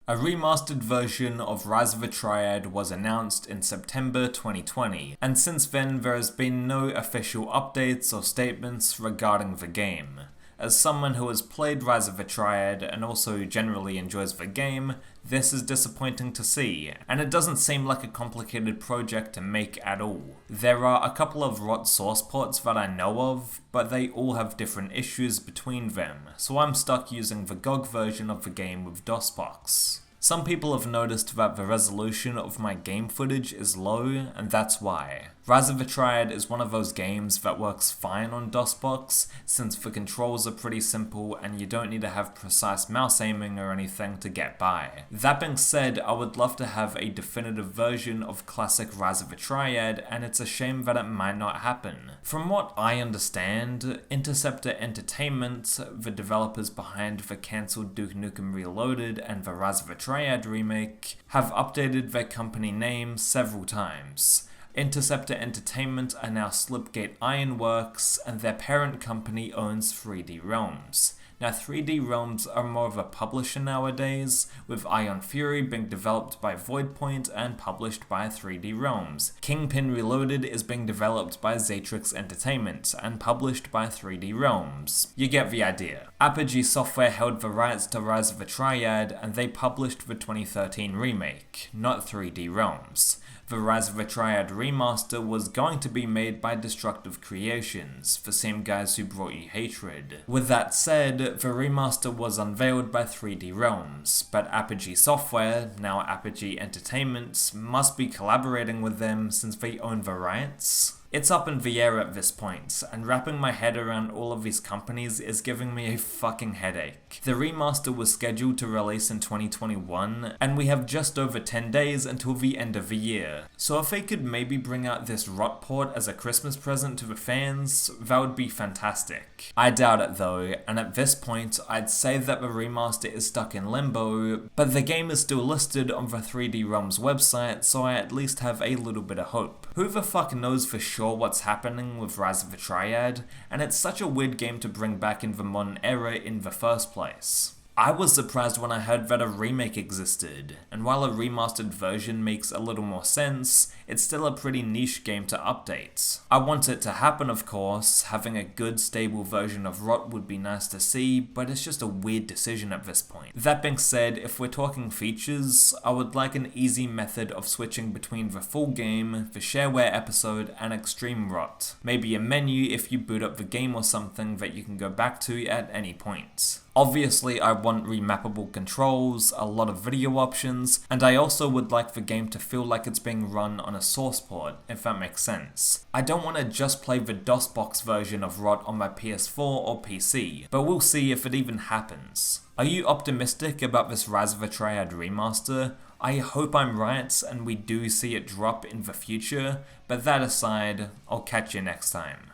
A remastered version of Rise of a Triad was announced in September 2020, and since then there has been no official updates or statements regarding the game. As someone who has played Rise of a Triad and also generally enjoys the game, this is disappointing to see, and it doesn't seem like a complicated project to make at all. There are a couple of ROTT source ports that I know of, but they all have different issues between them, so I'm stuck using the GOG version of the game with DOSBox. Some people have noticed that the resolution of my game footage is low, and that's why. Rise of a Triad is one of those games that works fine on DOSBox, since the controls are pretty simple and you don't need to have precise mouse aiming or anything to get by. That being said, I would love to have a definitive version of classic Rise of a Triad, and it's a shame that it might not happen. From what I understand, Interceptor Entertainment, the developers behind the cancelled Duke Nukem Reloaded and the Rise of a Triad remake, have updated their company name several times. Interceptor Entertainment are now Slipgate Ironworks, and their parent company owns 3D Realms. Now 3D Realms are more of a publisher nowadays, with Ion Fury being developed by Voidpoint and published by 3D Realms. Kingpin Reloaded is being developed by Zatrix Entertainment and published by 3D Realms. You get the idea. Apogee Software held the rights to Rise of a Triad, and they published the 2013 remake, not 3D Realms. The Rise of a Triad Remaster was going to be made by Destructive Creations, the same guys who brought you Hatred. With that said, the remaster was unveiled by 3D Realms, but Apogee Software, now Apogee Entertainment, must be collaborating with them since they own the rights. It's up in the air at this point, and wrapping my head around all of these companies is giving me a fucking headache. The remaster was scheduled to release in 2021, and we have just over 10 days until the end of the year. So if they could maybe bring out this ROTT port as a Christmas present to the fans, that would be fantastic. I doubt it though, and at this point I'd say that the remaster is stuck in limbo, but the game is still listed on the 3D Realms website, so I at least have a little bit of hope. Who the fuck knows for sure what's happening with Rise of a Triad, and it's such a weird game to bring back in the modern era in the first place. I was surprised when I heard that a remake existed, and while a remastered version makes a little more sense, it's still a pretty niche game to update. I want it to happen, of course. Having a good stable version of ROTT would be nice to see, but it's just a weird decision at this point. That being said, if we're talking features, I would like an easy method of switching between the full game, the shareware episode, and extreme ROTT. Maybe a menu if you boot up the game or something that you can go back to at any point. Obviously, I want remappable controls, a lot of video options, and I also would like the game to feel like it's being run on a source port, if that makes sense. I don't want to just play the DOSBox version of ROTT on my PS4 or PC, but we'll see if it even happens. Are you optimistic about this Rise of a Triad remaster? I hope I'm right and we do see it drop in the future, but that aside, I'll catch you next time.